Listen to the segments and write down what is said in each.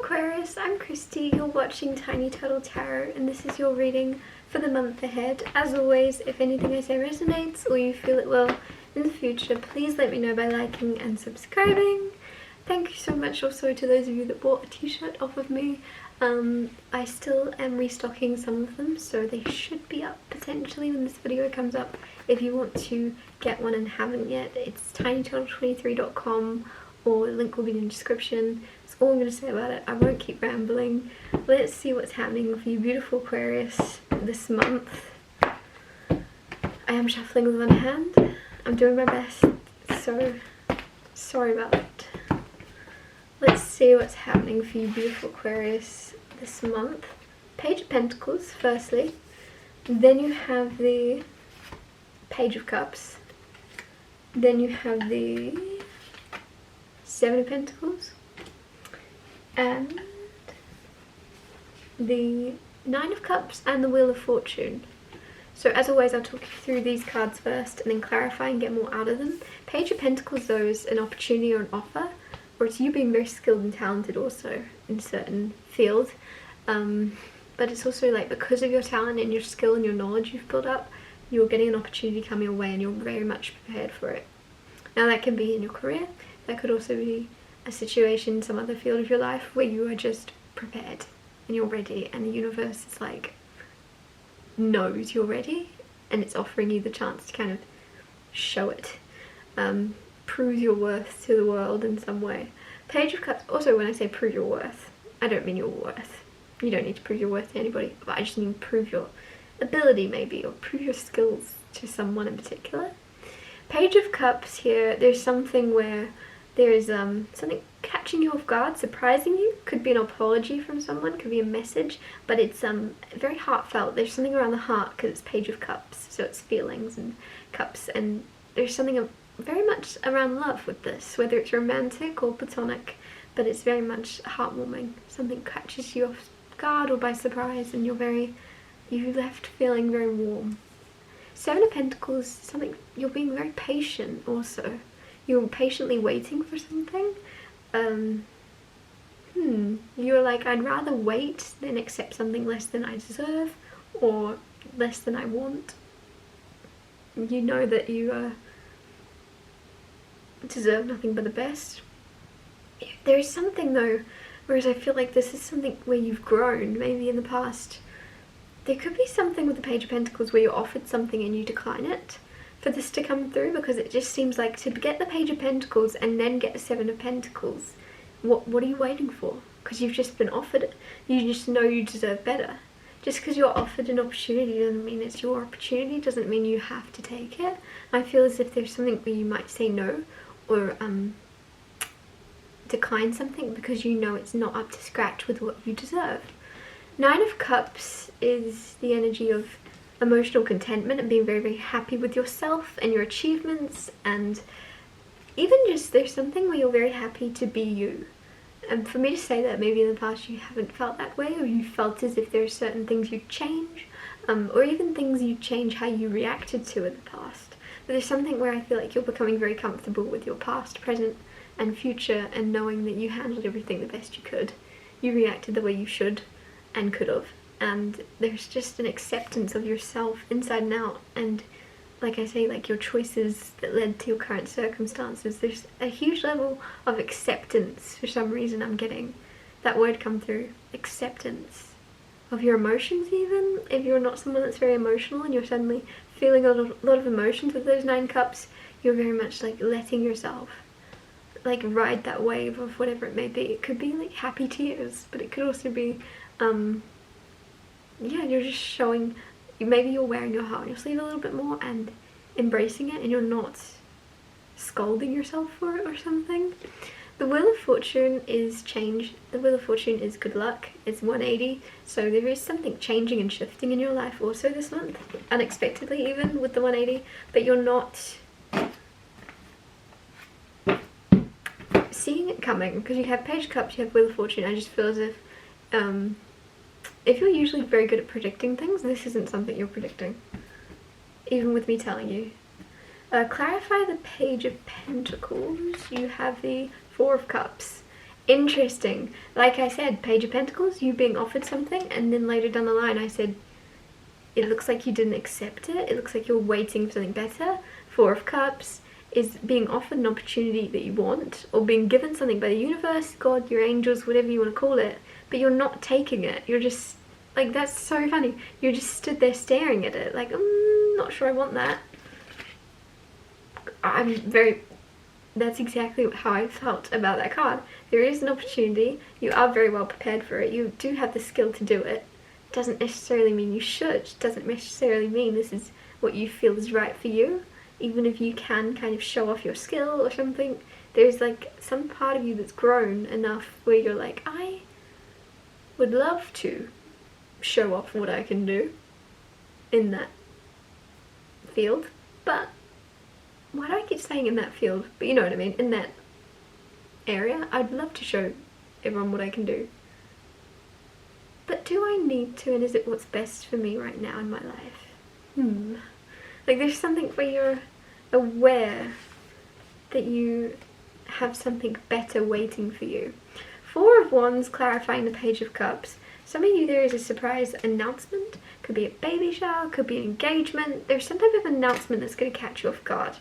Aquarius, I'm Christy, you're watching Tiny Turtle Tarot, and this is your reading for the month ahead. As always, if anything I say resonates or you feel it will in the future, please let me know by liking and subscribing. Thank you so much also to those of you that bought a t-shirt off of me. I still am restocking some of them, so they should be up potentially when this video comes up. If you want to get one and haven't yet, it's tinyturtle23.com, or the link will be in the description. That's all I'm going to say about it. I won't keep rambling. Let's see what's happening for you beautiful Aquarius this month. I am shuffling with one hand. I'm doing my best, so sorry about it. Let's see what's happening for you beautiful Aquarius this month. Page of Pentacles firstly, then you have the Page of Cups, then you have the Seven of Pentacles, and the Nine of Cups, and the Wheel of Fortune. So as always, I'll talk you through these cards first and then clarify and get more out of them. Page of Pentacles though is an opportunity or an offer, or it's you being very skilled and talented also in certain field. But it's also like because of your talent and your skill and your knowledge you've built up, you're getting an opportunity coming your way and you're very much prepared for it. Now that can be in your career, that could also be a situation in some other field of your life where you are just prepared and you're ready, and the universe is like, knows you're ready and it's offering you the chance to kind of show it, prove your worth to the world in some way. Page of Cups, also when I say prove your worth, I don't mean your worth. You don't need to prove your worth to anybody, but I just mean prove your ability maybe, or prove your skills to someone in particular. Page of Cups here, there's something where there is something catching you off guard, surprising you. Could be an apology from someone, could be a message, but it's very heartfelt. There's something around the heart because it's Page of Cups, so it's feelings and cups, and there's something very much around love with this, whether it's romantic or platonic, but it's very much heartwarming. Something catches you off guard or by surprise, and you're left feeling very warm. Seven of Pentacles, something you're being very patient also. You're patiently waiting for something. You're like, I'd rather wait than accept something less than I deserve or less than I want. You know that you deserve nothing but the best. There is something though, whereas I feel like this is something where you've grown, maybe in the past. There could be something with the Page of Pentacles where you're offered something and you decline it for this to come through, because it just seems like to get the Page of Pentacles and then get the Seven of Pentacles, what are you waiting for? Because you've just been offered it. You just know you deserve better. Just because you're offered an opportunity doesn't mean it's your opportunity, doesn't mean you have to take it. I feel as if there's something where you might say no or decline something because you know it's not up to scratch with what you deserve. Nine of Cups is the energy of emotional contentment and being very, very happy with yourself and your achievements, and even just there's something where you're very happy to be you. And for me to say that, maybe in the past you haven't felt that way, or you felt as if there are certain things you'd change, or even things you'd change how you reacted to in the past. But there's something where I feel like you're becoming very comfortable with your past, present and future, and knowing that you handled everything the best you could. You reacted the way you should and could have, and there's just an acceptance of yourself inside and out, and like I say, like your choices that led to your current circumstances. There's a huge level of acceptance. For some reason I'm getting that word come through, acceptance of your emotions. Even if you're not someone that's very emotional and you're suddenly feeling a lot of emotions with those Nine Cups, you're very much like letting yourself like ride that wave of whatever it may be. It could be like happy tears, but it could also be yeah, you're just showing, maybe you're wearing your heart on your sleeve a little bit more and embracing it, and you're not scolding yourself for it or something. The Wheel of Fortune is change. The Wheel of Fortune is good luck. It's 180, so there is something changing and shifting in your life also this month, unexpectedly even with the 180, but you're not seeing it coming, because you have Page of Cups, you have Wheel of Fortune. I just feel as if you're usually very good at predicting things, this isn't something you're predicting, even with me telling you. Clarify the Page of Pentacles. You have the Four of Cups, Interesting. Like I said, Page of Pentacles, you being offered something, and then later down the line I said, it looks like you didn't accept it. It looks like you're waiting for something better. Four of Cups is being offered an opportunity that you want, or being given something by the universe, God, your angels, whatever you want to call it, but you're not taking it. You're just, like, that's so funny. You just stood there staring at it, like, not sure I want that. That's exactly how I felt about that card. There is an opportunity, you are very well prepared for it, you do have the skill to do it. Doesn't necessarily mean you should, doesn't necessarily mean this is what you feel is right for you. Even if you can kind of show off your skill or something, there's like some part of you that's grown enough where you're like, I would love to show off what I can do in that field, but why do I keep saying in that field? But you know what I mean, in that area, I'd love to show everyone what I can do. But do I need to, and is it what's best for me right now in my life? Like there's something where you're aware that you have something better waiting for you. Four of Wands clarifying the Page of Cups. Some of you, there is a surprise announcement. Could be a baby shower, could be an engagement. There's some type of announcement that's going to catch you off guard.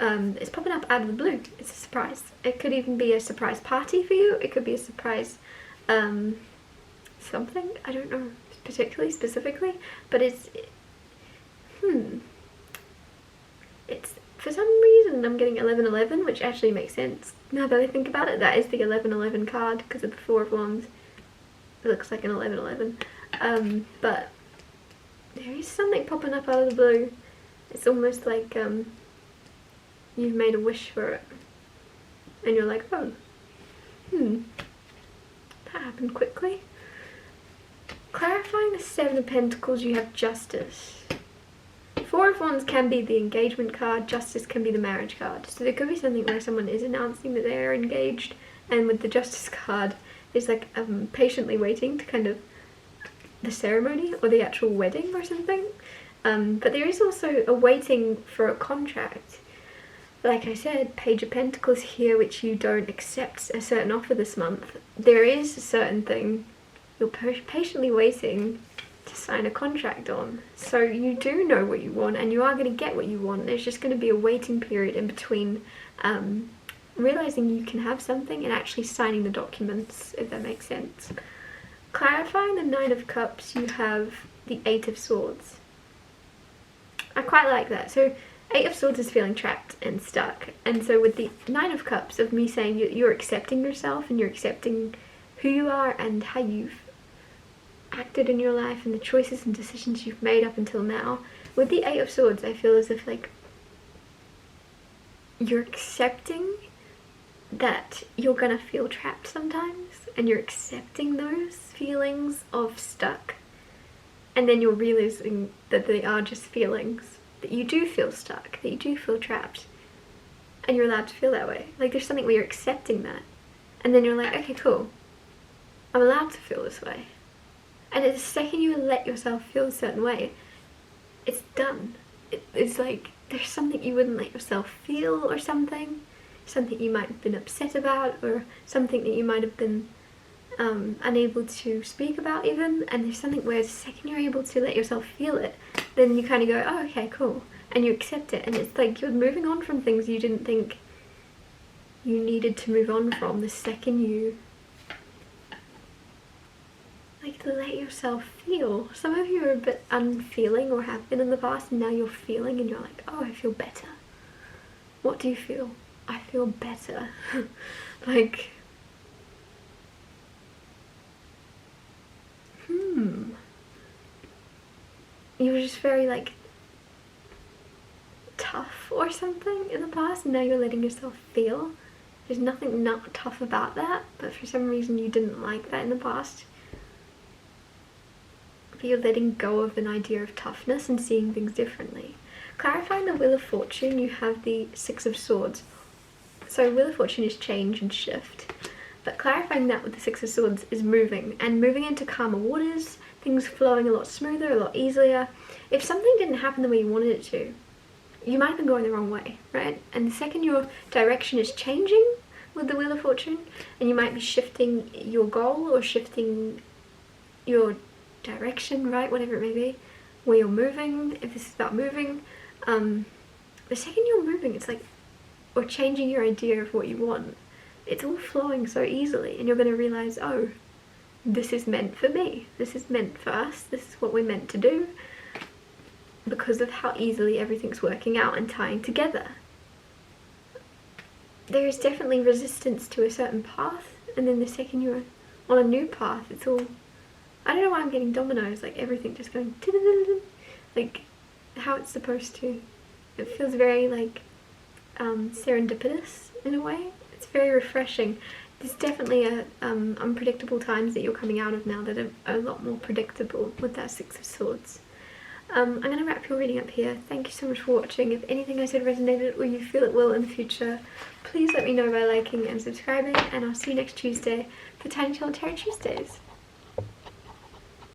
It's popping up out of the blue. It's a surprise. It could even be a surprise party for you. It could be a surprise something. I don't know particularly specifically, but it's for some reason I'm getting 1111, which actually makes sense now that I think about it. That is the 1111 card because of the Four of Wands. It looks like an 1111. But there is something popping up out of the blue. It's almost like you've made a wish for it and you're like, oh, that happened quickly. Clarifying the Seven of Pentacles, you have Justice. Four of Wands can be the engagement card, Justice can be the marriage card. So there could be something where someone is announcing that they're engaged, and with the Justice card, there's like patiently waiting to kind of the ceremony or the actual wedding or something. But there is also a waiting for a contract. Like I said, Page of Pentacles here, which you don't accept a certain offer this month. There is a certain thing you're patiently waiting to sign a contract on. So you do know what you want and you are going to get what you want. There's just going to be a waiting period in between realizing you can have something and actually signing the documents, if that makes sense. Clarifying the Nine of Cups, you have the Eight of Swords. I quite like that. So Eight of Swords is feeling trapped and stuck, and so with the Nine of Cups of me saying you're accepting yourself and you're accepting who you are and how you've acted in your life and the choices and decisions you've made up until now. With the Eight of Swords, I feel as if like you're accepting that you're gonna feel trapped sometimes, and you're accepting those feelings of stuck, and then you're realizing that they are just feelings, that you do feel stuck, that you do feel trapped, and you're allowed to feel that way. Like there's something where you're accepting that, and then you're like, okay, cool, I'm allowed to feel this way. And the second you let yourself feel a certain way, it's done. It's like there's something you wouldn't let yourself feel, or something you might have been upset about, or something that you might have been unable to speak about even, and there's something where the second you're able to let yourself feel it, then you kind of go, oh, okay, cool, and you accept it, and it's like you're moving on from things you didn't think you needed to move on from the second you like let yourself feel. Some of you are a bit unfeeling or have been in the past, and now you're feeling and you're like, oh, I feel better. What do you feel? I feel better. Like, you were just very like tough or something in the past, and now you're letting yourself feel. There's nothing not tough about that, but for some reason you didn't like that in the past. But you're letting go of an idea of toughness and seeing things differently. Clarifying the Wheel of Fortune, you have the Six of Swords. So Wheel of Fortune is change and shift, but clarifying that with the Six of Swords is moving, and moving into calmer waters, things flowing a lot smoother, a lot easier. If something didn't happen the way you wanted it to, you might have been going the wrong way, right? And the second your direction is changing, with the Wheel of Fortune, and you might be shifting your goal or shifting your direction, right, whatever it may be, where you're moving, if this is about moving. The second you're moving, it's like, or changing your idea of what you want, it's all flowing so easily, and you're going to realize, oh, this is meant for me, this is meant for us, this is what we're meant to do, because of how easily everything's working out and tying together. There is definitely resistance to a certain path, and then the second you're on a new path, it's all, I don't know why I'm getting dominoes, like everything just going like how it's supposed to. It feels very like serendipitous in a way. It's very refreshing. There's definitely unpredictable times that you're coming out of now that are a lot more predictable with that Six of Swords. I'm going to wrap your reading up here. Thank you so much for watching. If anything I said resonated or you feel it will in the future, please let me know by liking and subscribing, and I'll see you next Tuesday for Tiny Tarot Tuesdays.